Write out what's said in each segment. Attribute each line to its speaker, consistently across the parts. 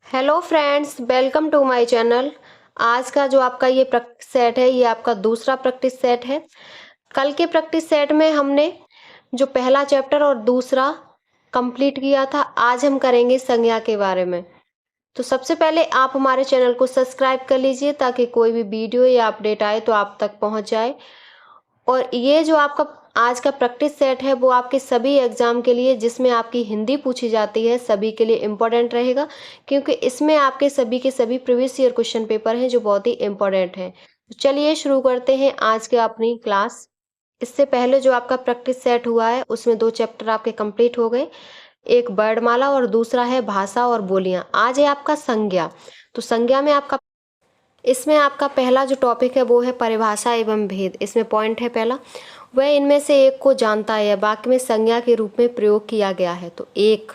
Speaker 1: Hello friends, welcome to my channel. आज का जो आपका ये प्रैक्टिस सेट है, ये आपका दूसरा प्रैक्टिस सेट है। कल के प्रैक्टिस सेट में हमने जो पहला चैप्टर और दूसरा कंप्लीट किया था। आज हम करेंगे संज्ञा के बारे में। तो सबसे पहले आप हमारे चैनल को सब्सक्राइब कर लीजिए ताकि कोई भी वीडियो या अपडेट आए तो आप तक पहुंच जाए। और ये जो आपका आज का प्रैक्टिस सेट है वो आपके सभी एग्जाम के लिए, जिसमें आपकी हिंदी पूछी जाती है, सभी के लिए इम्पोर्टेंट रहेगा, क्योंकि इसमें आपके सभी के सभी प्रीवियस ईयर क्वेश्चन पेपर हैं जो बहुत ही इम्पोर्टेंट हैं। तो चलिए शुरू करते हैं आज के अपनी क्लास। इससे पहले जो आपका प्रैक्टिस सेट हुआ है उसमें 2 चैप्टर आपके कंप्लीट हो गए। एक वर्णमाला और दूसरा है भाषा और बोलियां। आज है आपका संज्ञा। तो संज्ञा में आपका इसमें आपका पहला जो टॉपिक है वो है परिभाषा एवं भेद। इसमें पॉइंट है पहला, वह इनमें से एक को जानता है या वाक्य में संज्ञा के रूप में प्रयोग किया गया है। तो एक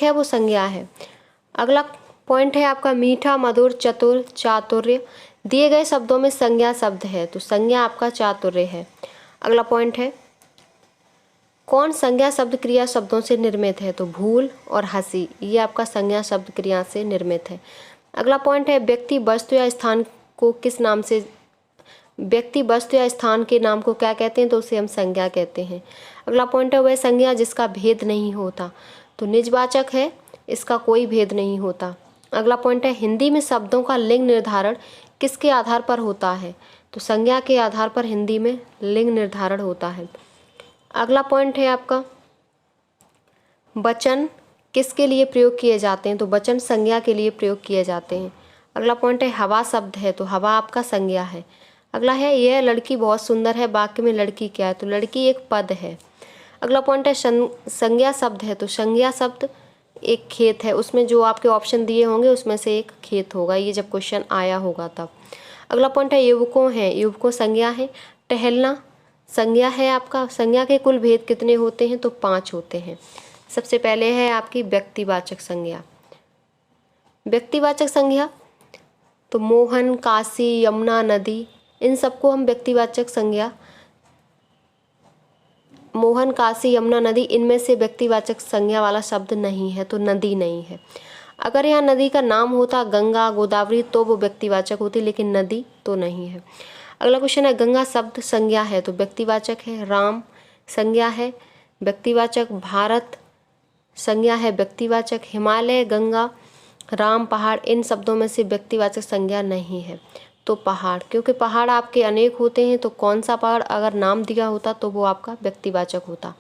Speaker 1: है वो संज्ञा है। अगला पॉइंट है आपका मीठा, मधुर, चतुर, चातुर्य। दिए गए शब्दों में संज्ञा शब्द है, तो संज्ञा आपका चातुर्य है। अगला पॉइंट है कौन संज्ञा शब्द क्रिया शब्दों से निर्मित है। तो भूल और हंसी, ये आपका संज्ञा शब्द क्रिया से निर्मित है। अगला पॉइंट है व्यक्ति, वस्तु या स्थान को किस नाम से, व्यक्ति, वस्तु या स्थान के नाम को क्या कहते हैं, तो उसे हम संज्ञा कहते हैं। अगला पॉइंट है वह संज्ञा जिसका भेद नहीं होता। तो निजवाचक है, इसका कोई भेद नहीं होता। अगला पॉइंट है हिंदी में शब्दों का लिंग निर्धारण किसके आधार पर होता है। तो संज्ञा के आधार पर हिंदी में लिंग निर्धारण होता है। अगला पॉइंट है आपका वचन किसके लिए प्रयोग किए जाते हैं। तो वचन संज्ञा के लिए प्रयोग किए जाते हैं। अगला पॉइंट है हवा शब्द है, तो हवा आपका संज्ञा है। अगला है यह लड़की बहुत सुंदर है, वाक्य में लड़की क्या है। तो लड़की एक पद है। अगला पॉइंट है संज्ञा शब्द है, तो संज्ञा शब्द एक खेत है। उसमें जो आपके ऑप्शन दिए होंगे उसमें से एक खेत होगा, ये जब क्वेश्चन आया होगा तब। अगला पॉइंट है युवकों है, युवकों संज्ञा है। टहलना संज्ञा है आपका। संज्ञा के कुल भेद कितने होते हैं, तो 5 होते हैं। सबसे पहले है आपकी व्यक्तिवाचक संज्ञा। व्यक्तिवाचक संज्ञा तो मोहन, काशी, यमुना, नदी, इन सबको हम व्यक्तिवाचक संज्ञा, मोहन, काशी, यमुना, नदी, इनमें से व्यक्तिवाचक संज्ञा वाला शब्द नहीं है, तो नदी नहीं है। अगर यहाँ नदी का नाम होता गंगा, गोदावरी, तो वो व्यक्तिवाचक होती, लेकिन नदी तो नहीं है। अगला क्वेश्चन है गंगा शब्द संज्ञा है, तो व्यक्तिवाचक है। राम संज्ञा है, व्यक्तिवाचक। भारत संज्ञा है, व्यक्तिवाचक। हिमालय, गंगा, राम, पहाड़, इन शब्दों में से व्यक्तिवाचक संज्ञा नहीं है, तो पहाड़, क्योंकि पहाड़ आपके अनेक होते हैं, तो कौन सा पहाड़ अगर नाम दिया होता तो वो आपका व्यक्तिवाचक होता।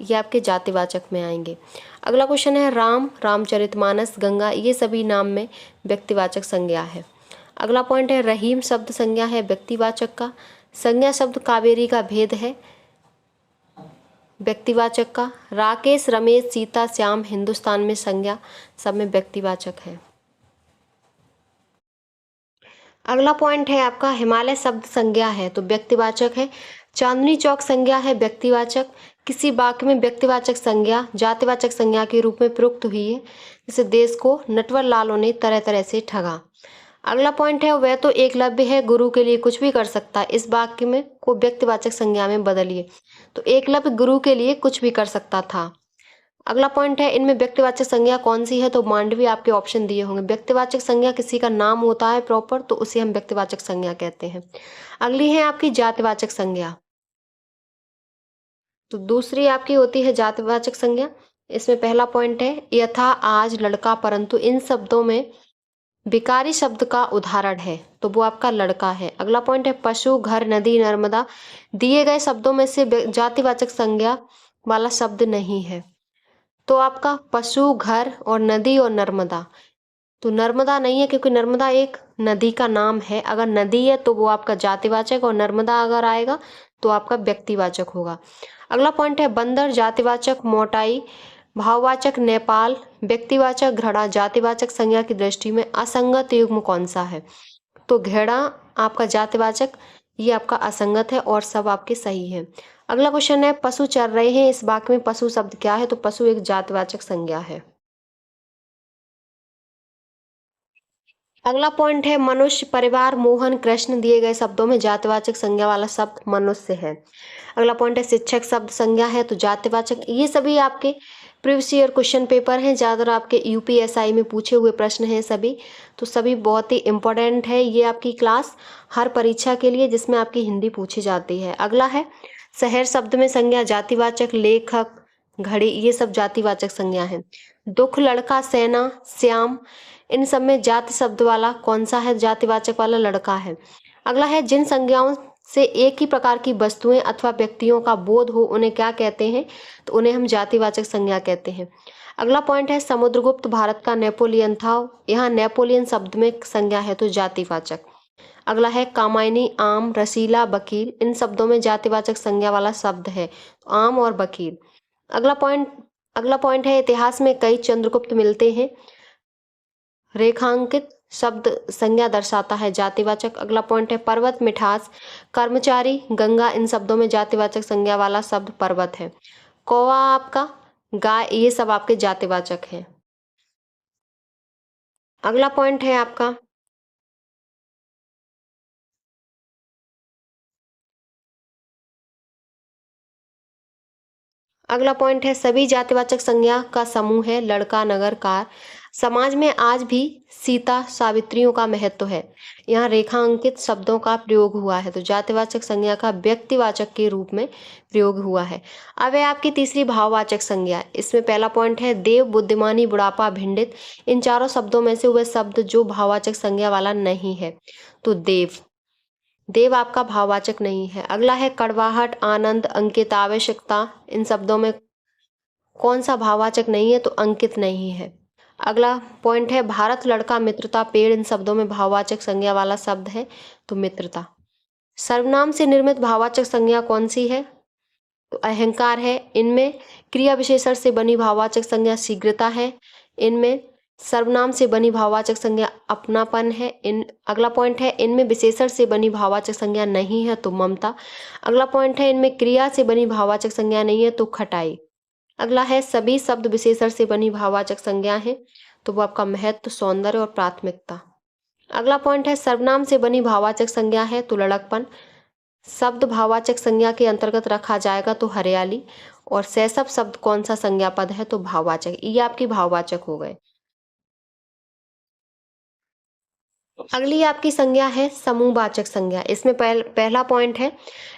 Speaker 1: ये आपके जातिवाचक में आएंगे। अगला क्वेश्चन है राम, रामचरितमानस, गंगा, ये सभी नाम में व्यक्तिवाचक संज्ञा है। अगला पॉइंट है रहीम शब्द संज्ञा है, व्यक्तिवाचक का। संज्ञा शब्द कावेरी का भेद है, व्यक्तिवाचक का। राकेश, रमेश, सीता, श्याम, हिंदुस्तान में संज्ञा सब में व्यक्तिवाचक है। अगला पॉइंट है आपका हिमालय शब्द संज्ञा है, तो व्यक्तिवाचक है। चांदनी चौक संज्ञा है, व्यक्तिवाचक। किसी वाक्य में व्यक्तिवाचक संज्ञा जातिवाचक संज्ञा के रूप में प्रयुक्त हुई है, जैसे देश को नटवर लालों ने तरह तरह से ठगा। अगला पॉइंट है वह तो एकलव्य है, गुरु के लिए कुछ भी कर सकता है। इस वाक्य में को व्यक्तिवाचक संज्ञा में बदलिए, तो एकलव्य गुरु के लिए कुछ भी कर सकता था। अगला पॉइंट है इनमें व्यक्तिवाचक संज्ञा कौन सी है, तो मांडवी आपके ऑप्शन दिए होंगे। व्यक्तिवाचक संज्ञा किसी का नाम होता है प्रॉपर, तो उसे हम व्यक्तिवाचक संज्ञा कहते हैं। अगली है आपकी जातिवाचक संज्ञा, तो दूसरी आपकी होती है जातिवाचक संज्ञा। इसमें पहला पॉइंट है यथा, आज, लड़का, परंतु, इन शब्दों में विकारी शब्द का उदाहरण है, तो वो आपका लड़का है। अगला पॉइंट है पशु, घर, नदी, नर्मदा, दिए गए शब्दों में से जातिवाचक संज्ञा वाला शब्द नहीं है, तो आपका पशु, घर और नदी और नर्मदा। तो नर्मदा नहीं है, क्योंकि नर्मदा एक नदी का नाम है। अगर नदी है तो वो आपका जातिवाचक, और नर्मदा अगर आएगा तो आपका व्यक्तिवाचक होगा। अगला पॉइंट है बंदर, जातिवाचक। मोटाई, भाववाचक। नेपाल, व्यक्तिवाचक। घड़ा, जातिवाचक संज्ञा की दृष्टि में असंगत युग्म कौन सा है, तो घेड़ा आपका जातिवाचक, ये आपका असंगत है, और सब आपके सही है। अगला क्वेश्चन है पशु चर रहे हैं, इस वाक्य में पशु शब्द क्या है, तो पशु एक जातिवाचक संज्ञा है। अगला पॉइंट है मनुष्य, परिवार, मोहन, कृष्ण, दिए गए शब्दों में जातिवाचक संज्ञा वाला शब्द मनुष्य है। अगला पॉइंट है शिक्षक शब्द संज्ञा है, तो जातिवाचक। ये सभी आपके प्रीवियस ईयर क्वेश्चन पेपर हैं, ज़्यादातर आपके यूपीएसआई में पूछे हुए प्रश्न हैं सभी, तो सभी बहुत ही इम्पोर्टेंट है ये आपकी क्लास हर परीक्षा के लिए जिसमें आपकी हिंदी पूछी जाती है। अगला है शहर शब्द में संज्ञा जातिवाचक, लेखक, घड़ी, ये सब जातिवाचक संज्ञा है। दुख, लड़का, सेना, श्याम, इन सब में जाति शब्द वाला कौन सा है? जातिवाचक वाला लड़का है। अगला है जिन संज्ञाओं से एक ही प्रकार की वस्तुएं अथवा व्यक्तियों का बोध हो उन्हें क्या कहते हैं? तो उन्हें हम जातिवाचक संज्ञा कहते हैं। अगला पॉइंट है समुद्रगुप्त भारत का नेपोलियन था, यहाँ नेपोलियन शब्द में संज्ञा है तो जातिवाचक। अगला है कामायनी, आम, रसीला, वकील, इन शब्दों में जातिवाचक संज्ञा वाला शब्द है तो आम और वकील। अगला पॉइंट है इतिहास में कई चंद्रगुप्त मिलते हैं, रेखांकित शब्द संज्ञा दर्शाता है जातिवाचक। अगला पॉइंट है पर्वत, मिठास, कर्मचारी, गंगा, इन शब्दों में जातिवाचक संज्ञा वाला शब्द पर्वत है। कौवा आपका, गाय, ये सब आपके जातिवाचक हैं। अगला पॉइंट है आपका सभी जातिवाचक संज्ञा का समूह है लड़का, नगर, कार। समाज में आज भी सीता, सावित्रियों का महत्व है, यहाँ रेखांकित शब्दों का प्रयोग हुआ है तो जातिवाचक संज्ञा का व्यक्तिवाचक के रूप में प्रयोग हुआ है। अब है आपकी तीसरी भाववाचक संज्ञा, इसमें पहला पॉइंट है देव, बुद्धिमानी, बुढ़ापा, भिंडित, इन चारों शब्दों में से वह शब्द जो भाववाचक संज्ञा वाला नहीं है तो देव आपका भाववाचक नहीं है। अगला है कड़वाहट, आनंद, अंकित, आवश्यकता, इन शब्दों में कौन सा भाववाचक नहीं है तो अंकित नहीं है। अगला पॉइंट है भारत, लड़का, मित्रता, पेड़, इन शब्दों में भाववाचक संज्ञा वाला शब्द है तो मित्रता। सर्वनाम से निर्मित भाववाचक संज्ञा कौन सी है तो अहंकार है। इनमें क्रिया विशेषण से बनी भाववाचक संज्ञा शीघ्रता है। इनमें सर्वनाम से बनी भाववाचक संज्ञा अपनापन है। अगला पॉइंट है इनमें विशेषण से बनी भाववाचक संज्ञा नहीं है तो ममता। अगला पॉइंट है इनमें क्रिया से बनी भाववाचक संज्ञा नहीं है तो खटाई। अगला है सभी शब्द विशेषण से बनी भाववाचक संज्ञा है तो वो आपका महत्व, सौंदर्य और प्राथमिकता। अगला पॉइंट है सर्वनाम से बनी भाववाचक संज्ञा है तो लड़कपन। शब्द भाववाचक संज्ञा के अंतर्गत रखा जाएगा तो हरियाली। और सैसव शब्द कौन सा संज्ञा पद है तो भाववाचक। ये आपकी भाववाचक हो गए। अगली आपकी संज्ञा है समूहवाचक संज्ञा, इसमें पहला पॉइंट है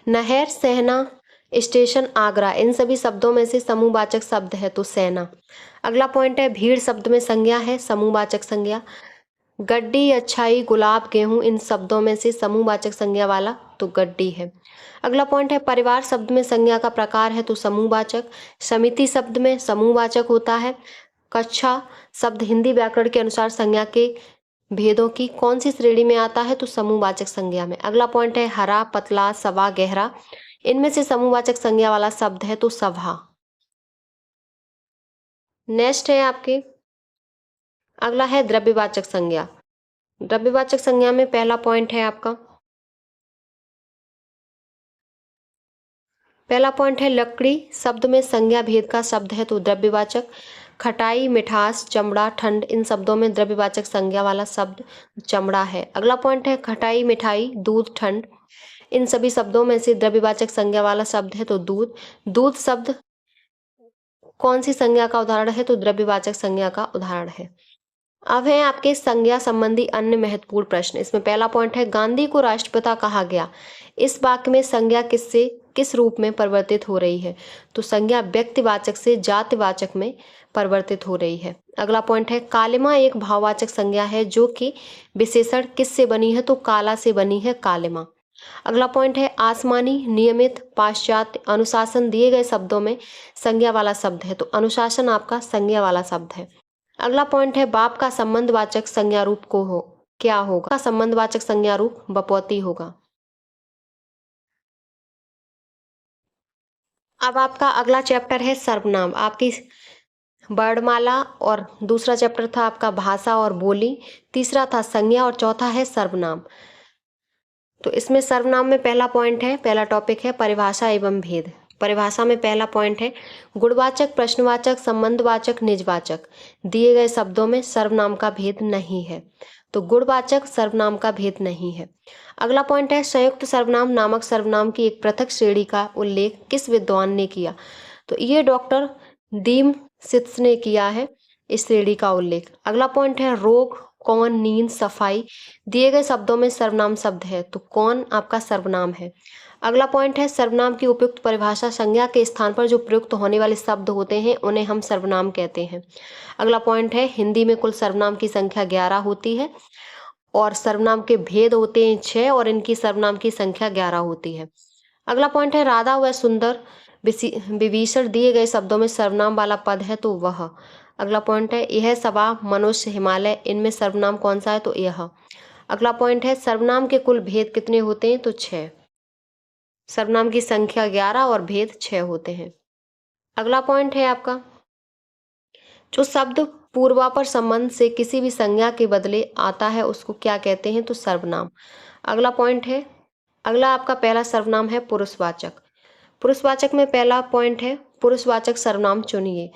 Speaker 1: नहर, सहना, स्टेशन, आगरा, इन सभी शब्दों में से समूहवाचक शब्द है तो सेना। अगला पॉइंट है भीड़ शब्द में संज्ञा है समूहवाचक संज्ञा। गड्डी, अच्छाई, गुलाब, गेहूं, इन शब्दों में से समूहवाचक संज्ञा वाला तो गड्डी है। अगला पॉइंट है परिवार शब्द में संज्ञा का प्रकार है तो समूहवाचक। समिति शब्द में समूहवाचक होता है। कक्षा शब्द हिंदी व्याकरण के अनुसार संज्ञा के भेदों की कौन सी श्रेणी में आता है तो समूहवाचक संज्ञा में। अगला पॉइंट है हरा, पतला, सवा, गहरा, इनमें से समूहवाचक संज्ञा वाला शब्द है तो सभा। नेक्स्ट है आपके अगला है द्रव्यवाचक संज्ञा। द्रव्यवाचक संज्ञा में पहला पॉइंट है आपका लकड़ी शब्द में संज्ञा भेद का शब्द है तो द्रव्यवाचक। खटाई, मिठास, चमड़ा, ठंड, इन शब्दों में द्रव्यवाचक संज्ञा वाला शब्द चमड़ा है। अगला पॉइंट है खटाई, मिठाई, दूध, ठंड, इन सभी शब्दों में से द्रव्यवाचक संज्ञा वाला शब्द है तो दूध। दूध शब्द कौन सी संज्ञा का उदाहरण है तो द्रव्यवाचक संज्ञा का उदाहरण है। अब है आपके संज्ञा संबंधी अन्य महत्वपूर्ण प्रश्न। इसमें पहला पॉइंट है गांधी को राष्ट्रपिता कहा गया, इस वाक्य में संज्ञा किस रूप में परिवर्तित हो रही है तो संज्ञा व्यक्तिवाचक से जातिवाचक में परिवर्तित हो रही है। अगला पॉइंट है कालिमा एक भाववाचक संज्ञा है जो कि विशेषण किस से बनी है तो काला से बनी है कालिमा। अगला पॉइंट है आसमानी, नियमित, पाश्चात्य, अनुशासन दिए गए शब्दों में संज्ञा वाला शब्द है तो अनुशासन आपका संज्ञा वाला शब्द है। अगला पॉइंट है बाप का संबंधवाचक संज्ञा रूप क्या होगा? संबंधवाचक संज्ञा रूप बपौती होगा। अब आपका अगला चैप्टर है सर्वनाम, आपकी वर्णमाला, और दूसरा चैप्टर था आपका भाषा और बोली, तीसरा था संज्ञा और चौथा है सर्वनाम। तो इसमें सर्वनाम में पहला टॉपिक है परिभाषा एवं भेद। परिभाषा में पहला पॉइंट है गुणवाचक, प्रश्नवाचक, संबंधवाचक, निजवाचक दिए गए शब्दों में सर्वनाम का भेद नहीं है तो गुणवाचक सर्वनाम का भेद नहीं है। अगला पॉइंट है संयुक्त सर्वनाम नामक सर्वनाम की एक पृथक श्रेणी का उल्लेख किस विद्वान ने किया तो ये डॉक्टर दीन ने किया है इस श्रेणी का उल्लेख। अगला पॉइंट है रोग, कौन, नींद, सफाई दिए गए शब्दों में सर्वनाम शब्द है, तो कौन आपका सर्वनाम है। अगला पॉइंट है सर्वनाम की उपयुक्त परिभाषा, संज्ञा के स्थान पर जो प्रयुक्त होने वाले शब्द होते हैं उन्हें हम सर्वनाम कहते हैं। अगला पॉइंट है हिंदी में कुल सर्वनाम की संख्या 11 होती है और सर्वनाम के भेद होते हैं 6 और इनकी सर्वनाम की संख्या 11 होती है। अगला पॉइंट है राधा व सुंदर विभीषण दिए गए शब्दों में सर्वनाम वाला पद है, तो वह। अगला पॉइंट है यह सभा, मनुष्य, हिमालय इनमें सर्वनाम कौन सा है, तो यह। अगला पॉइंट है सर्वनाम के कुल भेद कितने होते हैं, तो 6। सर्वनाम की संख्या 11 और भेद 6 होते हैं। अगला पॉइंट है आपका जो शब्द पूर्वापर संबंध से किसी भी संज्ञा के बदले आता है उसको क्या कहते हैं, तो सर्वनाम। अगला पॉइंट है अगला आपका पहला सर्वनाम है पुरुषवाचक। पुरुषवाचक में पहला पॉइंट है पुरुषवाचक सर्वनाम चुनिए।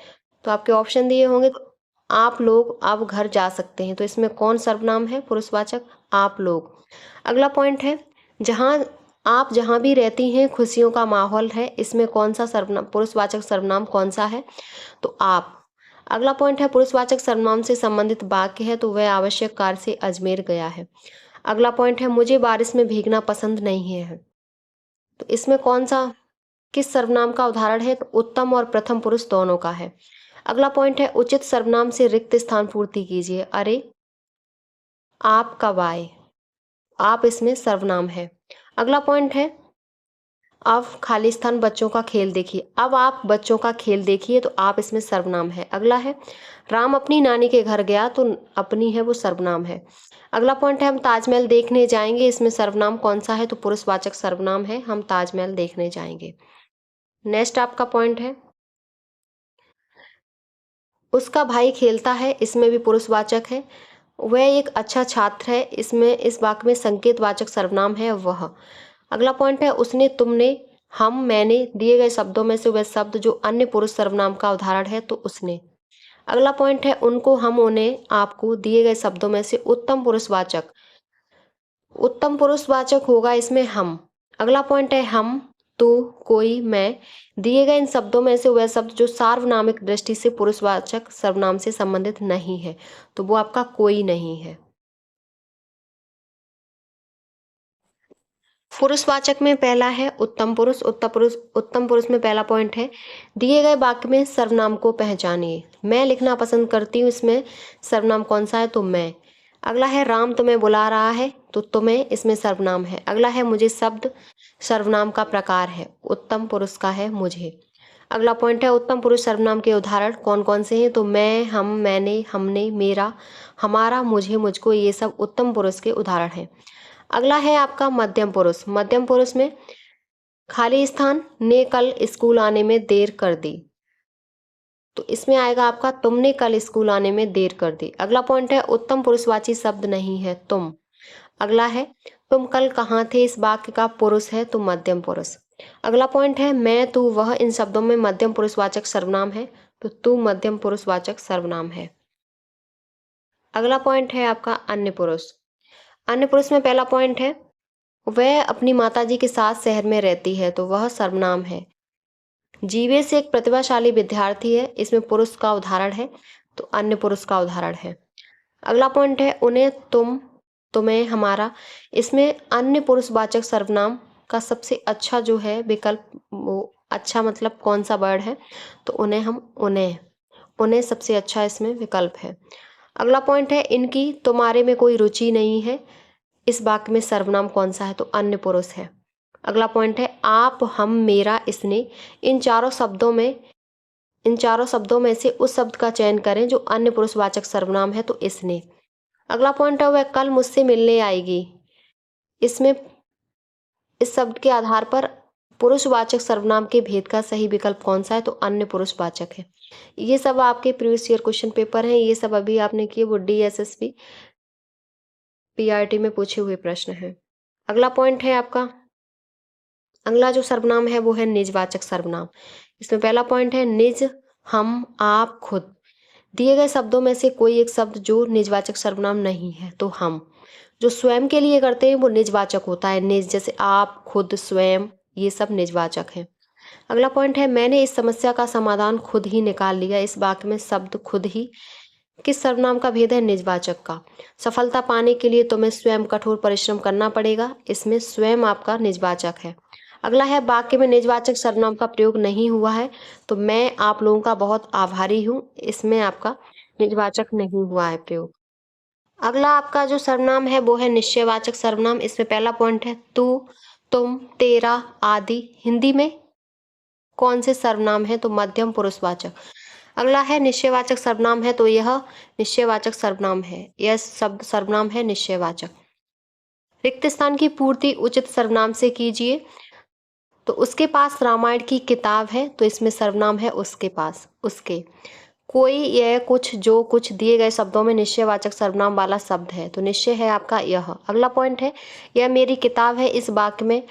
Speaker 1: तो आपके ऑप्शन दिए होंगे, तो आप लोग, आप घर जा सकते हैं, तो इसमें कौन सर्वनाम है पुरुषवाचक, आप लोग। अगला पॉइंट है आप जहाँ भी रहती हैं खुशियों का माहौल है, इसमें कौन सा सर्वनाम पुरुषवाचक सर्वनाम कौन सा है, तो आप। अगला पॉइंट है पुरुषवाचक सर्वनाम से संबंधित वाक्य है, तो वह आवश्यक कार्य से अजमेर गया है। अगला पॉइंट है मुझे बारिश में भीगना पसंद नहीं है, तो इसमें कौन सा किस सर्वनाम का उदाहरण है, तो उत्तम और प्रथम पुरुष दोनों का है। अगला पॉइंट है उचित सर्वनाम से रिक्त स्थान पूर्ति कीजिए। अरे, आप कब आए, आप इसमें सर्वनाम है। अगला पॉइंट है अब खाली स्थान बच्चों का खेल देखिए। अब आप बच्चों का खेल देखिए, तो आप इसमें सर्वनाम है। अगला है राम अपनी नानी के घर गया, तो अपनी है वो सर्वनाम है। अगला पॉइंट है हम ताजमहल देखने जाएंगे, इसमें सर्वनाम कौन सा है, तो पुरुषवाचक सर्वनाम है, हम ताजमहल देखने जाएंगे। नेक्स्ट आपका पॉइंट है उसका भाई खेलता है, इसमें भी पुरुषवाचक है। वह एक अच्छा छात्र है, इसमें इस वाक्य में संकेतवाचक सर्वनाम है वह। अगला पॉइंट है उसने, तुमने, हम, मैंने दिए गए शब्दों में से वह शब्द जो अन्य पुरुष सर्वनाम का उदाहरण है, तो उसने। अगला पॉइंट है उनको, हम, उन्हें, आपको दिए गए शब्दों में से उत्तम पुरुषवाचक होगा इसमें हम। अगला पॉइंट है हम, तू, कोई, मैं दिए गए इन शब्दों में से वह शब्द जो सार्वनामिक दृष्टि से पुरुषवाचक सर्वनाम से संबंधित नहीं है, तो वो आपका कोई नहीं है। पुरुषवाचक में पहला है उत्तम पुरुष। उत्तम पुरुष में पहला पॉइंट है दिए गए वाक्य में सर्वनाम को पहचानिए। मैं लिखना पसंद करती हूँ, इसमें सर्वनाम कौन सा है, तो मैं। अगला है राम तुम्हें बुला रहा है, तो तुम्हें इसमें सर्वनाम है। अगला है मुझे शब्द सर्वनाम का प्रकार है, उत्तम पुरुष का है मुझे। अगला पॉइंट है उत्तम पुरुष सर्वनाम के उदाहरण कौन कौन से हैं, तो मैं, हम, मैंने, हमने, मेरा, हमारा, मुझे, मुझको, ये सब उत्तम पुरुष के उदाहरण हैं। अगला है आपका मध्यम पुरुष। मध्यम पुरुष में खाली स्थान, ने कल स्कूल आने में देर कर दी, तो इसमें आएगा आपका तुमने कल स्कूल आने में देर कर दी। अगला पॉइंट है उत्तम पुरुषवाची शब्द नहीं है, तुम। अगला है तुम कल कहाँ थे, इस वाक्य का पुरुष है, तो मध्यम पुरुष। अगला पॉइंट है मैं, तू, वह इन शब्दों में मध्यम पुरुषवाचक सर्वनाम है, तो तू मध्यम पुरुषवाचक सर्वनाम है। अगला पॉइंट है आपका अन्य पुरुष। अन्य पुरुष में पहला पॉइंट है वह अपनी माताजी के साथ शहर में रहती है, तो वह सर्वनाम है। जीवेश एक प्रतिभाशाली विद्यार्थी है, इसमें पुरुष का उदाहरण है, तो अन्य पुरुष का उदाहरण है। अगला पॉइंट है उन्हें, तुम, तुम्हें, हमारा, इसमें अन्य पुरुषवाचक सर्वनाम का सबसे अच्छा जो है विकल्प, वो अच्छा मतलब कौन सा वर्ड है, तो उन्हें, हम, उन्हें सबसे अच्छा इसमें विकल्प है। अगला पॉइंट है इनकी तुम्हारे में कोई रुचि नहीं है, इस वाक्य में सर्वनाम कौन सा है, तो अन्य पुरुष है। अगला पॉइंट है आप, हम, मेरा, इसने, इन चारों शब्दों में से उस शब्द का चयन करें जो अन्य पुरुषवाचक सर्वनाम है, तो इसने। अगला पॉइंट है वह कल मुझसे मिलने आएगी, इसमें इस शब्द के आधार पर पुरुषवाचक सर्वनाम के भेद का सही विकल्प कौन सा है, तो अन्य पुरुषवाचक है। ये सब आपके प्रीवियस ईयर क्वेश्चन पेपर हैं, ये सब अभी आपने किए, वो DSSB PRT में पूछे हुए प्रश्न हैं। अगला पॉइंट है आपका अगला जो सर्वनाम है वो है निजवाचक सर्वनाम। इसमें पहला पॉइंट है निज, हम, आप, खुद दिए गए शब्दों में से कोई एक शब्द जो निजवाचक सर्वनाम नहीं है, तो हम। जो स्वयं के लिए करते हैं वो निजवाचक होता है, निज, जैसे आप, खुद, स्वयं, ये सब निजवाचक हैं। अगला पॉइंट है मैंने इस समस्या का समाधान खुद ही निकाल लिया। इस वाक्य में शब्द खुद ही किस सर्वनाम का भेद है? निजवाचक का। सफलता पाने के लिए तुम्हें स्वयं कठोर परिश्रम करना पड़ेगा। इसमें स्वयं आपका निजवाचक है। अगला है वाक्य में निजवाचक सर्वनाम का प्रयोग नहीं हुआ है, तो मैं आप लोगों का बहुत आभारी हूँ। इसमें आपका निजवाचक नहीं हुआ है प्रयोग। अगला आपका जो सर्वनाम है वो है निश्चयवाचक सर्वनाम। इसमें पहला पॉइंट है तू, तुम, तेरा आदि हिंदी में कौन से सर्वनाम है? तो मध्यम पुरुषवाचक। अगला है निश्चयवाचक सर्वनाम है, तो यह निश्चयवाचक सर्वनाम है। यह शब्द सर्वनाम है निश्चयवाचक। रिक्त स्थान की पूर्ति उचित सर्वनाम से कीजिए। तो उसके पास रामायण की किताब है, तो इसमें सर्वनाम है उसके पास, उसके। कोई, यह, कुछ, जो, कुछ दिए गए शब्दों में निश्चयवाचक सर्वनाम वाला शब्द है, तो निश्चय है आपका यह। अगला पॉइंट है यह मेरी किताब है। इस वाक्य में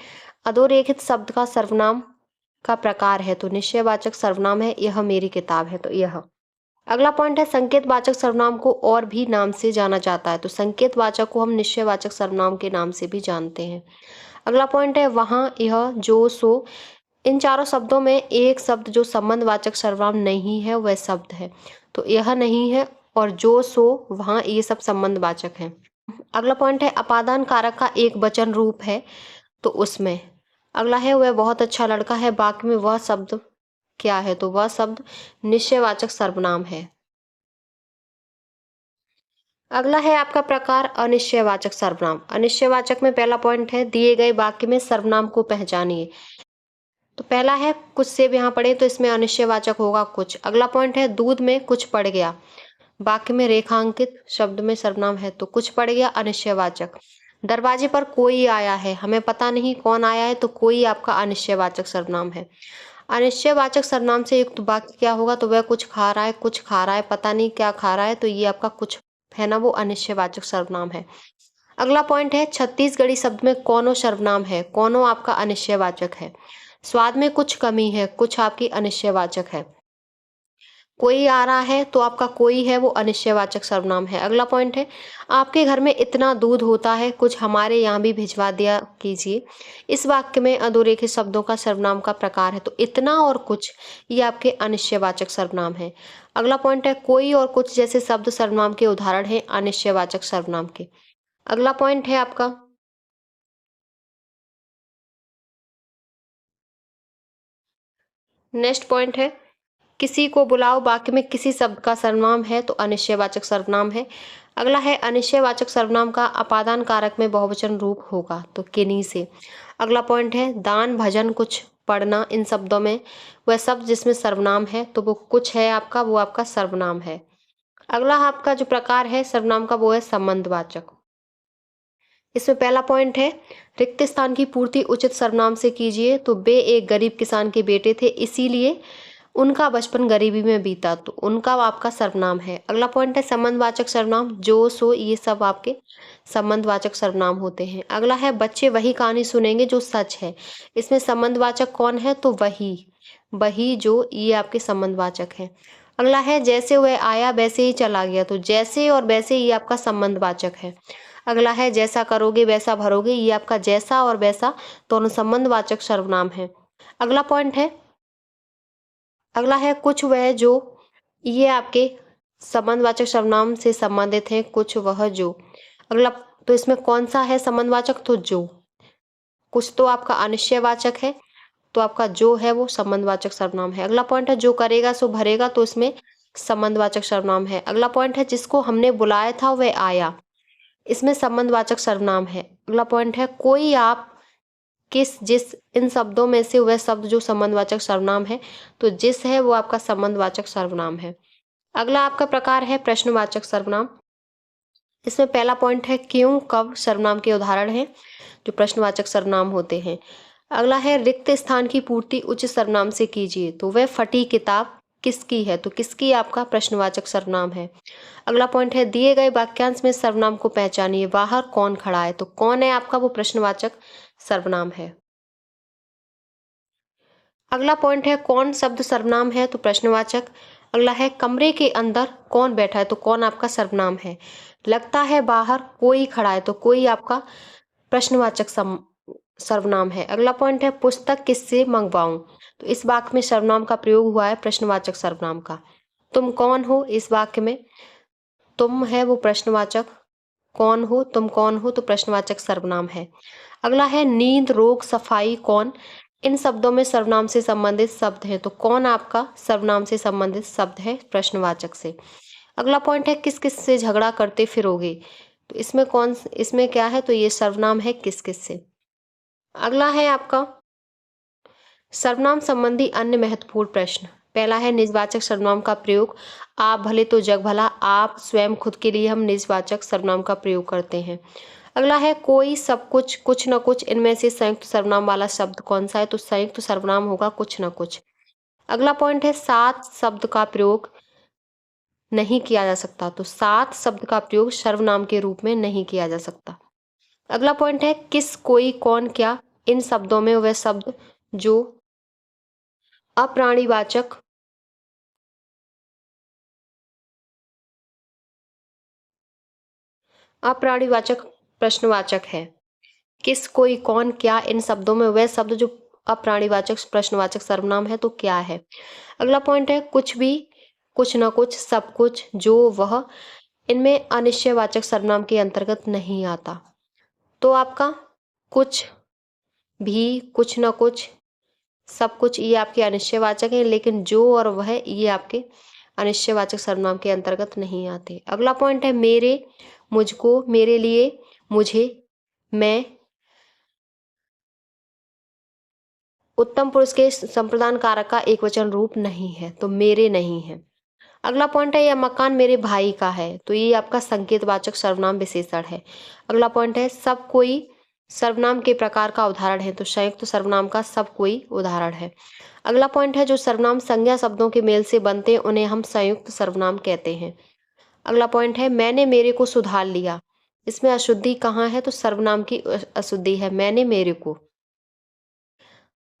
Speaker 1: अधोरेखित शब्द का सर्वनाम का प्रकार है, तो निश्चयवाचक सर्वनाम है यह मेरी किताब है, तो यह। अगला पॉइंट है संकेतवाचक सर्वनाम को और भी नाम से जाना जाता है, तो संकेतवाचक को हम निश्चयवाचक सर्वनाम के नाम से भी जानते हैं। अगला पॉइंट है वहां, यह, जो, सो। इन चारों शब्दों में एक शब्द जो संबंधवाचक सर्वनाम नहीं है वह शब्द है, तो यह नहीं है, और जो, सो, वहां, ये सब संबंधवाचक हैं। अगला पॉइंट है अपादान कारक का एक वचन रूप है, तो उसमें। अगला है वह बहुत अच्छा लड़का है। वाक्य में वह शब्द क्या है? तो वह शब्द निश्चयवाचक सर्वनाम है। अगला है आपका प्रकार अनिश्चयवाचक सर्वनाम। अनिश्चयवाचक में पहला पॉइंट है दिए गए वाक्य में सर्वनाम को पहचानिए। तो पहला है कुछ सेब यहाँ पड़े, तो इसमें अनिश्चयवाचक होगा कुछ। अगला पॉइंट है दूध में कुछ पड़ गया। वाक्य में रेखांकित शब्द में सर्वनाम है, तो कुछ पड़ गया अनिश्चयवाचक। दरवाजे पर कोई आया है, हमें पता नहीं कौन आया है, तो कोई आपका अनिश्चयवाचक सर्वनाम है। अनिश्चयवाचक सर्वनाम से युक्त वाक्य क्या होगा? तो वह कुछ खा रहा है, कुछ खा रहा है, पता नहीं क्या खा रहा है, तो ये आपका कुछ है ना, वो अनिश्चयवाचक सर्वनाम है। अगला पॉइंट है छत्तीसगढ़ी शब्द में कौनो सर्वनाम है। कौनो आपका अनिश्चयवाचक है। स्वाद में कुछ कमी है, कुछ आपकी अनिश्चयवाचक है। कोई आ रहा है, तो आपका कोई है वो अनिश्चयवाचक सर्वनाम है। अगला पॉइंट है आपके घर में इतना दूध होता है, कुछ हमारे यहाँ भी भिजवा दिया कीजिए। इस वाक्य में अधोरेखित शब्दों का सर्वनाम का प्रकार है, तो इतना और कुछ ये आपके अनिश्चयवाचक सर्वनाम है। अगला पॉइंट है कोई और कुछ जैसे शब्द सर्वनाम के उदाहरण है अनिश्चयवाचक सर्वनाम के। अगला पॉइंट है आपका नेक्स्ट पॉइंट है किसी को बुलाओ। वाक्य में किसी शब्द का सर्वनाम है, तो अनिश्चयवाचक सर्वनाम है। अगला है अनिश्चयवाचक सर्वनाम का अपादान कारक में बहुवचन रूप होगा, तो किन्हीं से। अगला पॉइंट है दान, भजन, कुछ, पढ़ना। इन शब्दों में वह शब्द जिसमें सर्वनाम है, तो वो कुछ है आपका, वो आपका सर्वनाम है। अगला आपका जो प्रकार है सर्वनाम का वो है संबंधवाचक। इसमें पहला पॉइंट है रिक्त स्थान की पूर्ति उचित सर्वनाम से कीजिए। तो वे एक गरीब किसान के बेटे थे, इसीलिए उनका बचपन गरीबी में बीता, तो उनका आपका सर्वनाम है। अगला पॉइंट है संबंधवाचक सर्वनाम। जो, सो, ये सब आपके संबंधवाचक सर्वनाम होते हैं। अगला है बच्चे वही कहानी सुनेंगे जो सच है। इसमें संबंधवाचक कौन है? तो वही, वही, जो, ये आपके संबंधवाचक है। अगला है जैसे वह आया वैसे ही चला गया, तो जैसे और वैसे ये आपका संबंधवाचक है। अगला है जैसा करोगे वैसा भरोगे, ये आपका जैसा और वैसा दोनों संबंधवाचक सर्वनाम है। अगला पॉइंट है अगला है कुछ, वह, जो, ये आपके संबंधवाचक सर्वनाम से संबंधित हैं। कुछ, वह, जो। अगला, तो इसमें कौन सा है संबंधवाचक? तो जो। कुछ तो आपका अनिश्चयवाचक है, तो आपका जो है वो संबंधवाचक सर्वनाम है। अगला पॉइंट है जो करेगा सो भरेगा, तो इसमें संबंधवाचक सर्वनाम है। अगला पॉइंट है जिसको हमने बुलाया था वह आया, इसमें संबंधवाचक सर्वनाम है। अगला पॉइंट है कोई, आप, किस, जिस। इन शब्दों में से वह शब्द जो संबंधवाचक सर्वनाम है, तो जिस है वो आपका संबंधवाचक सर्वनाम है। अगला आपका प्रकार है प्रश्नवाचक सर्वनाम। इसमें पहला पॉइंट है क्यों, कब सर्वनाम के उदाहरण हैं जो प्रश्नवाचक सर्वनाम होते हैं। अगला है रिक्त स्थान की पूर्ति उचित सर्वनाम से कीजिए। तो वह फटी किताब किसकी है? तो किसकी आपका प्रश्नवाचक सर्वनाम है। अगला पॉइंट है दिए गए वाक्यांश में सर्वनाम को पहचानिए। बाहर कौन खड़ा है? तो कौन है आपका वो प्रश्नवाचक सर्वनाम है। अगला पॉइंट है कौन शब्द सर्वनाम है? तो प्रश्नवाचक। अगला है कमरे के अंदर कौन बैठा है? तो कौन आपका सर्वनाम है। लगता है बाहर कोई खड़ा है, तो कोई आपका प्रश्नवाचक सर्वनाम है। अगला पॉइंट है पुस्तक किससे मंगवाऊं, तो इस वाक्य में सर्वनाम का प्रयोग हुआ है प्रश्नवाचक सर्वनाम का। तुम कौन हो, इस वाक्य में तुम है वो प्रश्नवाचक, कौन हो, तुम कौन हो तो प्रश्नवाचक सर्वनाम है। अगला है नींद, रोग, सफाई, कौन, इन शब्दों में सर्वनाम से संबंधित शब्द है, तो कौन आपका सर्वनाम से संबंधित शब्द है प्रश्नवाचक से। अगला पॉइंट है किस किस से झगड़ा करते फिरोगे, तो इसमें क्या है, तो ये सर्वनाम है किस किस से। अगला है आपका सर्वनाम संबंधी अन्य महत्वपूर्ण प्रश्न। पहला है निजवाचक सर्वनाम का प्रयोग। आप भले तो जग भला, आप स्वयं खुद के लिए हम निजवाचक सर्वनाम का प्रयोग करते हैं। अगला है कोई, सब कुछ, कुछ न कुछ, इनमें से संयुक्त सर्वनाम वाला शब्द कौन सा है, तो संयुक्त सर्वनाम होगा कुछ न कुछ। अगला पॉइंट है साथ शब्द का प्रयोग नहीं किया जा सकता, तो साथ शब्द का प्रयोग सर्वनाम के रूप में नहीं किया जा सकता। अगला पॉइंट है किस, कोई, कौन, क्या, इन शब्दों में वह शब्द जो अप्राणीवाचक अप्राणीवाचक प्रश्नवाचक है। किस, कोई, कौन, क्या, इन शब्दों में वह शब्द जो अप्राणीवाचक प्रश्नवाचक सर्वनाम है, तो क्या है। अगला पॉइंट है कुछ भी, कुछ न कुछ, सब कुछ, जो, वह, इनमें अनिश्चयवाचक सर्वनाम के अंतर्गत नहीं आता। तो आपका कुछ भी, कुछ न कुछ, सब कुछ ये आपके अनिश्चयवाचक हैं, लेकिन जो और वह ये आपके अनिश्चयवाचक सर्वनाम के अंतर्गत नहीं आते। अगला पॉइंट है मेरे, मुझको, मेरे लिए, मुझे, मैं, उत्तम पुरुष के संप्रदान कारक का एकवचन रूप नहीं है, तो मेरे नहीं है। अगला पॉइंट है यह मकान मेरे भाई का है, तो ये आपका संकेतवाचक सर्वनाम विशेषण है। अगला पॉइंट है सब कोई सर्वनाम के प्रकार का उदाहरण है, तो संयुक्त सर्वनाम का सब कोई उदाहरण है। अगला पॉइंट है जो सर्वनाम संज्ञा शब्दों के मेल से बनते हैं उन्हें हम संयुक्त सर्वनाम कहते हैं। अगला पॉइंट है मैंने मेरे को सुधार लिया, इसमें अशुद्धि कहाँ है, तो सर्वनाम की अशुद्धि है मैंने मेरे को।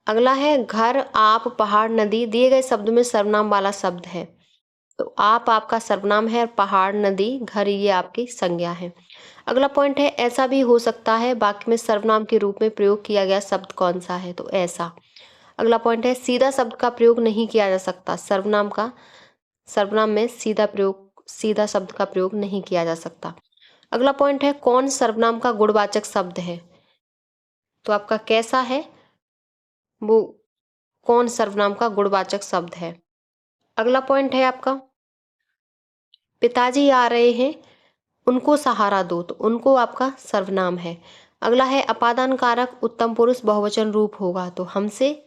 Speaker 1: अगला है घर, आप, पहाड़, नदी, दिए गए शब्द में सर्वनाम वाला शब्द है, तो आप आपका सर्वनाम है और पहाड़, नदी, घर ये आपकी संज्ञा है। अगला पॉइंट है ऐसा भी हो सकता है, वाक्य में सर्वनाम के रूप में प्रयोग किया गया शब्द कौन सा है, तो ऐसा। अगला पॉइंट है सीधा शब्द का प्रयोग नहीं किया जा सकता, सर्वनाम में सीधा शब्द का प्रयोग नहीं किया जा सकता। अगला पॉइंट है कौन सर्वनाम का गुणवाचक शब्द है, तो आपका कैसा है वो कौन सर्वनाम का गुणवाचक शब्द है। अगला पॉइंट है आपका पिताजी आ रहे हैं, उनको सहारा दो, तो उनको आपका सर्वनाम है। अगला है अपादान कारक उत्तम पुरुष बहुवचन रूप होगा, तो हमसे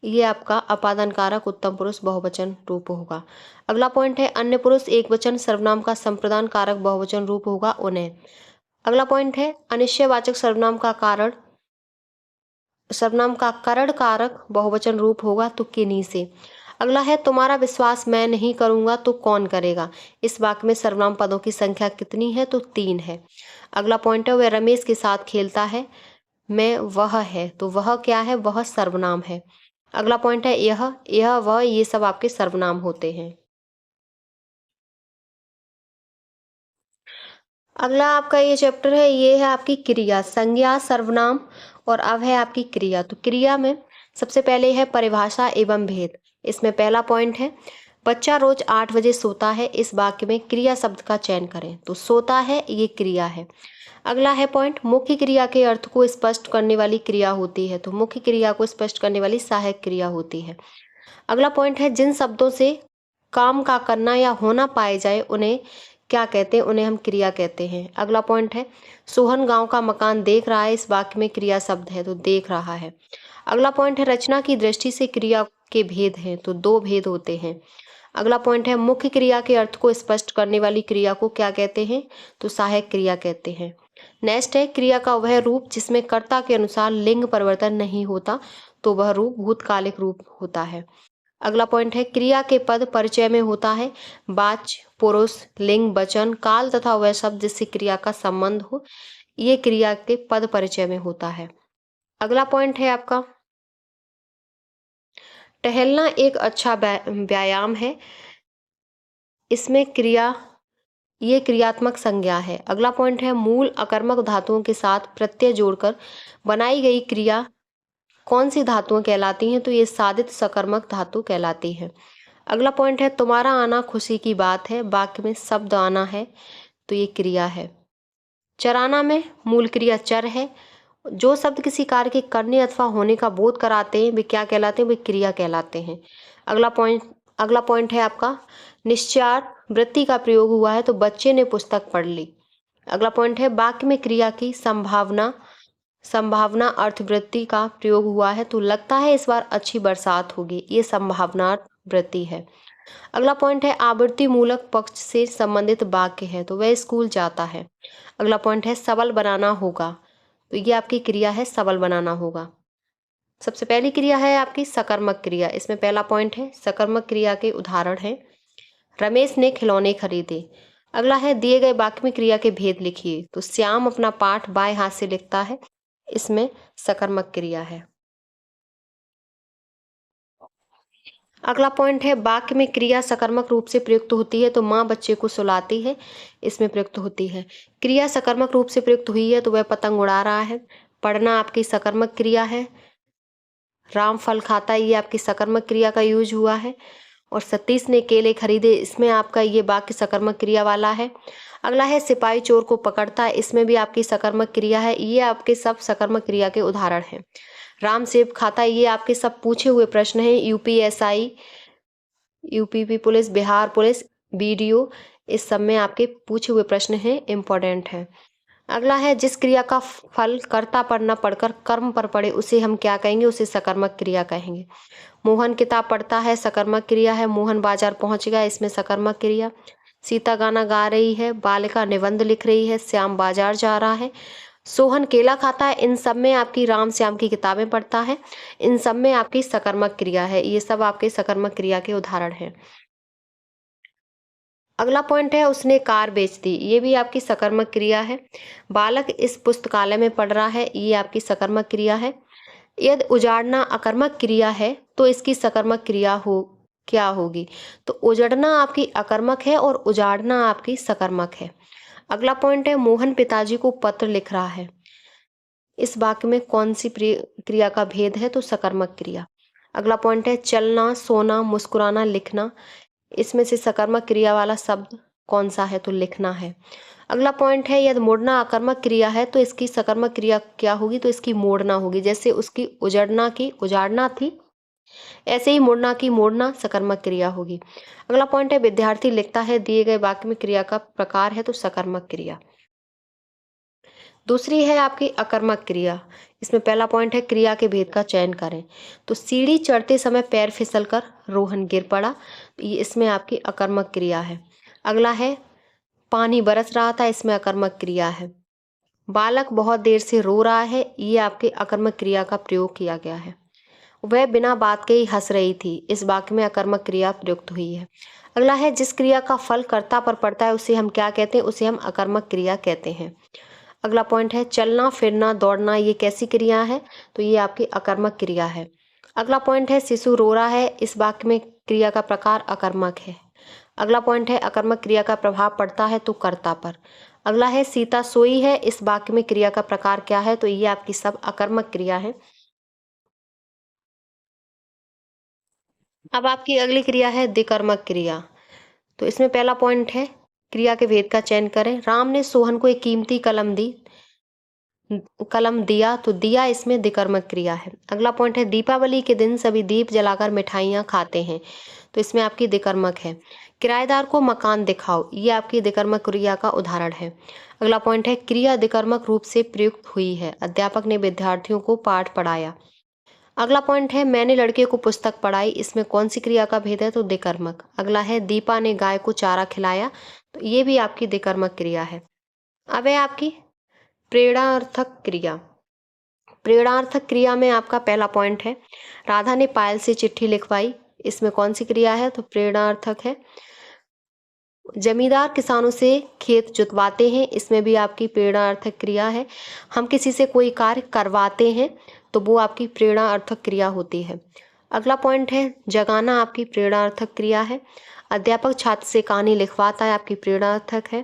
Speaker 1: ये आपका अपादान कारक उत्तम पुरुष बहुवचन रूप होगा। अगला पॉइंट है अन्य पुरुष एकवचन सर्वनाम का संप्रदान कारक बहुवचन रूप होगा उन्हें। अगला पॉइंट है अनिश्चयवाचक सर्वनाम का करण कारक बहुवचन रूप होगा, तो किन्हीं से। अगला है तुम्हारा विश्वास मैं नहीं करूंगा तो कौन करेगा, इस वाक्य में सर्वनाम पदों की संख्या कितनी है, तो 3 है। अगला पॉइंट है वह रमेश के साथ खेलता है, मैं वह है, तो वह क्या है, वह सर्वनाम है। अगला पॉइंट है यह वह ये सब आपके सर्वनाम होते हैं। अगला आपका ये चैप्टर है, ये है आपकी क्रिया, संज्ञा, सर्वनाम और अब है आपकी क्रिया। तो क्रिया में सबसे पहले है परिभाषा एवं भेद। इसमें पहला पॉइंट है बच्चा रोज 8 बजे सोता है, इस वाक्य में क्रिया शब्द का चयन करें, तो सोता है ये क्रिया है। अगला है पॉइंट मुख्य क्रिया के अर्थ को स्पष्ट करने वाली क्रिया होती है, तो मुख्य क्रिया को स्पष्ट करने वाली सहायक क्रिया होती है। अगला पॉइंट है जिन शब्दों से काम का करना या होना पाए जाए उन्हें क्या कहते हैं, उन्हें हम क्रिया कहते हैं। अगला पॉइंट है सोहन गांव का मकान देख रहा है, इस वाक्य में क्रिया शब्द है, तो देख रहा है। अगला पॉइंट है रचना की दृष्टि से क्रिया के भेद हैं, तो 2 भेद होते हैं। अगला पॉइंट है मुख्य क्रिया के अर्थ को स्पष्ट करने वाली क्रिया को क्या कहते हैं, तो सहायक क्रिया कहते हैं। नेक्स्ट है क्रिया का वह रूप जिसमें कर्ता के अनुसार लिंग परिवर्तन नहीं होता, तो वह रूप भूतकालिक रूप होता है। अगला पॉइंट है क्रिया के पद परिचय में होता है वाच्य, पुरुष, लिंग, वचन, काल तथा वह शब्द जिससे क्रिया का संबंध हो, ये क्रिया के पद परिचय में होता है। अगला पॉइंट है आपका टहलना एक अच्छा व्यायाम है, इसमें क्रिया ये क्रियात्मक संज्ञा है। अगला पॉइंट है मूल अकर्मक धातुओं के साथ प्रत्यय जोड़कर बनाई गई क्रिया कौन सी धातुएं कहलाती हैं? तो ये साधित सकर्मक धातु कहलाती है। अगला पॉइंट है तुम्हारा आना खुशी की बात है, वाक्य में शब्द आना है तो ये क्रिया है। चराना में मूल क्रिया चर है। जो शब्द किसी कार्य के करने अथवा होने का बोध कराते हैं वे क्या कहलाते हैं? वे क्रिया कहलाते हैं। अगला पॉइंट है आपका निश्चार वृत्ति का प्रयोग हुआ है तो बच्चे ने पुस्तक पढ़ ली। अगला पॉइंट है वाक्य में क्रिया की संभावना अर्थवृत्ति का प्रयोग हुआ है तो लगता है इस बार अच्छी बरसात होगी, ये संभावना वृत्ति है। अगला पॉइंट है आवृत्ति मूलक पक्ष से संबंधित वाक्य है तो वह स्कूल जाता है। अगला पॉइंट है सबल बनाना होगा तो ये आपकी क्रिया है सबल बनाना होगा। सबसे पहली क्रिया है आपकी सकर्मक क्रिया। इसमें पहला पॉइंट है सकर्मक क्रिया के उदाहरण है रमेश ने खिलौने खरीदे। अगला है दिए गए वाक्य में क्रिया के भेद लिखिए तो श्याम अपना पाठ बाएं हाथ से लिखता है, इसमें सकर्मक क्रिया है। अगला पॉइंट है वाक्य में क्रिया सकर्मक रूप से प्रयुक्त होती है तो माँ बच्चे को सुलाती है, इसमें प्रयुक्त होती है। क्रिया सकर्मक रूप से प्रयुक्त हुई है तो वह पतंग उड़ा रहा है। पढ़ना आपकी सकर्मक क्रिया है। राम फल खाता है ये आपकी सकर्मक क्रिया का यूज हुआ है। और सतीश ने केले खरीदे, इसमें आपका ये वाक्य सकर्मक क्रिया वाला है। अगला है सिपाही चोर को पकड़ता है, इसमें भी आपकी सकर्मक क्रिया है। ये आपके सब सकर्मक क्रिया के उदाहरण हैं। राम सेब खाता है ये आपके सब पूछे हुए प्रश्न हैं। UPSI, UPP police, Bihar police, BDO, इस सब में आपके पूछे हुए प्रश्न हैं, इंपॉर्टेंट है। अगला है जिस क्रिया का फल कर्ता पर न पढ़कर कर्म पर पड़े उसे हम क्या कहेंगे? उसे सकर्मक क्रिया कहेंगे। मोहन किताब पढ़ता है, सकर्मक क्रिया है। मोहन बाजार पहुंच गया, इसमें सकर्मक क्रिया। सीता गाना गा रही है, बालिका निबंध लिख रही है, श्याम बाजार जा रहा है। सोहन केला खाता है, इन सब में आपकी राम श्याम की किताबें पढ़ता है, इन सब में आपकी सकर्मक क्रिया है। ये सब आपके सकर्मक क्रिया के उदाहरण हैं। अगला पॉइंट है उसने कार बेच दी, ये भी आपकी सकर्मक क्रिया है। बालक इस पुस्तकालय में पढ़ रहा है, ये आपकी सकर्मक क्रिया है। यदि उजाड़ना अकर्मक क्रिया है तो इसकी सकर्मक क्रिया क्या होगी? तो उजड़ना आपकी अकर्मक है और उजाड़ना आपकी सकर्मक है। अगला पॉइंट है मोहन पिताजी को पत्र लिख रहा है। इस वाक्य में कौन सी क्रिया का भेद है? तो सकर्मक क्रिया। अगला पॉइंट है चलना, सोना, मुस्कुराना, लिखना, इसमें से सकर्मक क्रिया वाला शब्द कौन सा है? तो लिखना है। अगला पॉइंट है यदि मुड़ना अकर्मक क्रिया है तो इसकी सकर्मक क्रिया क्या होगी? तो इसकी मोड़ना होगी। जैसे उसकी उजड़ना की उजाड़ना थी, ऐसे ही मुड़ना की मोड़ना सकर्मक क्रिया होगी। अगला पॉइंट है विद्यार्थी लिखता है, दिए गए वाक्य में क्रिया का प्रकार है तो सकर्मक क्रिया। दूसरी है आपकी अकर्मक क्रिया। इसमें पहला पॉइंट है क्रिया के भेद का चयन करें। तो सीढ़ी चढ़ते समय पैर फिसलकर रोहन गिर पड़ा, ये इसमें आपकी अकर्मक क्रिया है। अगला है पानी बरस रहा था, इसमें अकर्मक क्रिया है। बालक बहुत देर से रो रहा है, ये आपके अकर्मक क्रिया का प्रयोग किया गया है। वह बिना बात के ही हंस रही थी, इस वाक्य में अकर्मक क्रिया प्रयुक्त हुई है। अगला है जिस क्रिया का फल कर्ता पर पड़ता है उसे हम क्या कहते हैं? उसे हम अकर्मक क्रिया कहते हैं। अगला पॉइंट है चलना, फिरना, दौड़ना, ये कैसी क्रिया है? तो ये आपकी अकर्मक क्रिया है। अगला पॉइंट है शिशु रो रहा है, इस वाक्य में क्रिया का प्रकार अकर्मक है। अगला पॉइंट है अकर्मक क्रिया का प्रभाव पड़ता है तो कर्ता पर। अगला है सीता सोई है, इस वाक्य में क्रिया का प्रकार क्या है? तो ये आपकी सब अकर्मक क्रिया है। अब आपकी अगली क्रिया है द्विकर्मक क्रिया। तो इसमें पहला पॉइंट है क्रिया के भेद का चयन करें। राम ने सोहन को एक कीमती कलम दिया, तो दिया इसमें द्विकर्मक क्रिया है। अगला पॉइंट है दीपावली के दिन सभी दीप जलाकर मिठाइयाँ खाते हैं, तो इसमें आपकी द्विकर्मक है। किराएदार को मकान दिखाओ, ये आपकी द्विकर्मक क्रिया का उदाहरण है। अगला पॉइंट है क्रिया द्विकर्मक रूप से प्रयुक्त हुई है। अध्यापक ने विद्यार्थियों को पाठ पढ़ाया। अगला पॉइंट है मैंने लड़के को पुस्तक पढ़ाई, इसमें कौन सी क्रिया का भेद है? तो द्विकर्मक। अगला है दीपा ने गाय को चारा खिलाया, तो ये भी आपकी द्विकर्मक क्रिया है। अब है आपकी प्रेरणार्थक क्रिया। प्रेरणार्थक क्रिया में आपका पहला पॉइंट है राधा ने पायल से चिट्ठी लिखवाई, इसमें कौन सी क्रिया है? तो प्रेरणार्थक है। जमींदार किसानों से खेत जुतवाते हैं, इसमें भी आपकी प्रेरणार्थक क्रिया है। हम किसी से कोई कार्य करवाते हैं तो वो आपकी प्रेरणार्थक क्रिया होती है। अगला पॉइंट है जगाना, आपकी प्रेरणार्थक क्रिया है। अध्यापक छात्र से कहानी लिखवाता है, आपकी प्रेरणार्थक है।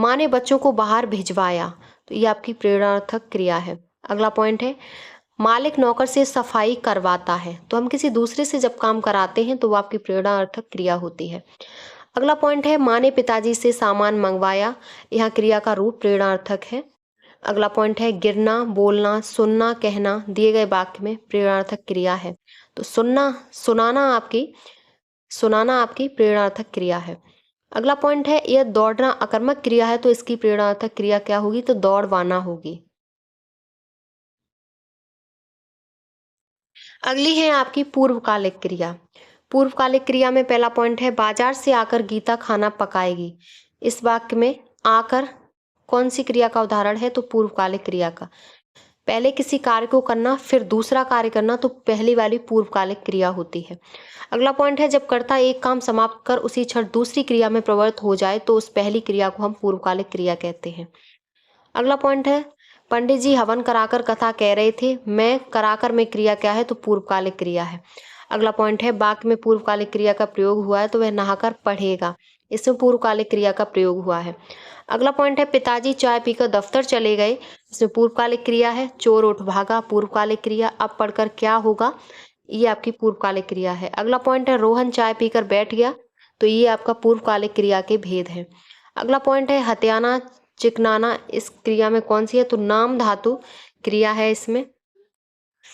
Speaker 1: माँ ने बच्चों को बाहर भिजवाया, तो ये आपकी प्रेरणार्थक क्रिया है। अगला पॉइंट है मालिक नौकर से सफाई करवाता है, तो हम किसी दूसरे से जब काम कराते हैं तो वो आपकी प्रेरणार्थक क्रिया होती है। अगला पॉइंट है माँ ने पिताजी से सामान मंगवाया, यहाँ क्रिया का रूप प्रेरणार्थक है। अगला पॉइंट है गिरना, बोलना, सुनना, कहना दिए गए वाक्य में प्रेरणार्थक क्रिया है। तो सुनाना आपकी प्रेरणार्थक क्रिया है। अगला पॉइंट है यह दौड़ना अकर्मक क्रिया है, तो इसकी प्रेरणार्थक क्रिया क्या होगी, तो दौड़वाना होगी। अगली है आपकी पूर्वकालिक क्रिया। पूर्वकालिक क्रिया में पहला पॉइंट है बाजार से आकर गीता खाना पकाएगी। इस वाक्य में आकर कौन सी क्रिया का उदाहरण है, तो पूर्वकालिक क्रिया का। पहले किसी कार्य को करना फिर दूसरा कार्य करना, तो पहली वाली पूर्वकालिक क्रिया होती है। अगला पॉइंट है जब कर्ता एक काम समाप्त कर उसी क्षण दूसरी क्रिया में प्रवृत्त हो जाए तो उस पहली क्रिया को हम पूर्वकालिक क्रिया कहते हैं। अगला पॉइंट है पंडित जी हवन कराकर कथा कह रहे थे, मैं कराकर में क्रिया क्या है, तो पूर्वकालिक क्रिया है। अगला पॉइंट है वाक्य में पूर्वकालिक क्रिया का प्रयोग हुआ है, तो वह नहाकर पढ़ेगा, इसमें पूर्वकालिक क्रिया का प्रयोग हुआ है। अगला पॉइंट है पिताजी चाय पीकर दफ्तर चले गए, इसमें पूर्वकालिक क्रिया है। चोर उठ भागा, पूर्वकालिक क्रिया। अब पढ़कर क्या होगा, ये आपकी पूर्वकालिक क्रिया है। अगला पॉइंट है रोहन चाय पीकर बैठ गया, तो ये आपका पूर्वकालिक क्रिया के भेद है। अगला पॉइंट है हत्याना, चिकनाना, इस क्रिया में कौन सी है, तो नाम धातु क्रिया है इसमें।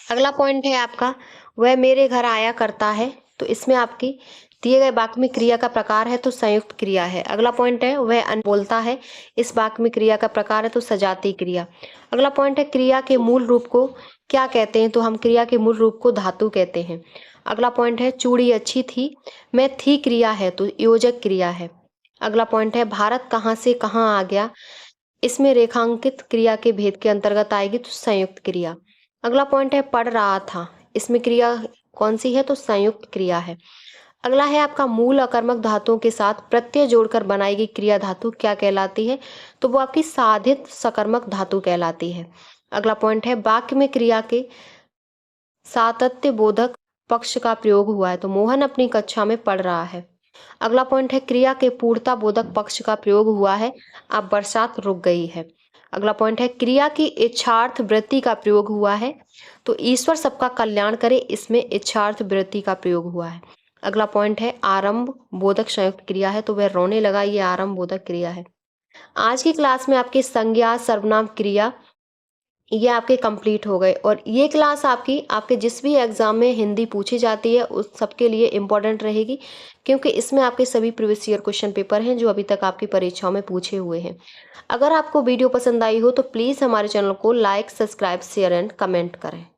Speaker 1: अगला पॉइंट है आपका वह मेरे घर आया करता है, तो इसमें आपकी दिए गए वाक्य में क्रिया का प्रकार है, तो संयुक्त क्रिया है। अगला पॉइंट है वह बोलता है, इस वाक्य में क्रिया का प्रकार है, तो सजातीय क्रिया। अगला पॉइंट है क्रिया के मूल रूप को क्या कहते हैं, तो हम क्रिया के मूल रूप को धातु कहते हैं। अगला पॉइंट है चूड़ी अच्छी थी, मैं थी क्रिया है, तो योजक क्रिया है। अगला पॉइंट है भारत कहाँ से कहाँ आ गया, इसमें रेखांकित क्रिया के भेद के अंतर्गत आएगी, तो संयुक्त क्रिया। अगला पॉइंट है पढ़ रहा था, इसमें क्रिया कौन सी है, तो संयुक्त क्रिया है। अगला है आपका मूल अकर्मक धातुओं के साथ प्रत्यय जोड़कर बनाई गई क्रिया धातु क्या कहलाती है, तो वो आपकी साधित सकर्मक धातु कहलाती है। अगला पॉइंट है वाक्य में क्रिया के सातत्य बोधक पक्ष का प्रयोग हुआ है, तो मोहन अपनी कक्षा में पढ़ रहा है। अगला पॉइंट है क्रिया के पूर्णता बोधक पक्ष का प्रयोग हुआ है, अब बरसात रुक गई है। अगला पॉइंट है क्रिया की इच्छार्थ वृत्ति का प्रयोग हुआ है, तो ईश्वर सबका कल्याण करे, इसमें इच्छार्थ वृत्ति का प्रयोग हुआ है। अगला पॉइंट है आरंभ बोधक संयुक्त क्रिया है, तो वह रोने लगा, ये आरंभ बोधक क्रिया है। आज की क्लास में आपकी संज्ञा सर्वनाम क्रिया ये आपके कंप्लीट हो गए, और ये क्लास आपके जिस भी एग्जाम में हिंदी पूछी जाती है उस सबके लिए इम्पोर्टेंट रहेगी, क्योंकि इसमें आपके सभी प्रीवियस ईयर क्वेश्चन पेपर हैं जो अभी तक आपकी परीक्षाओं में पूछे हुए हैं। अगर आपको वीडियो पसंद आई हो तो प्लीज़ हमारे चैनल को like, subscribe, share and comment करें।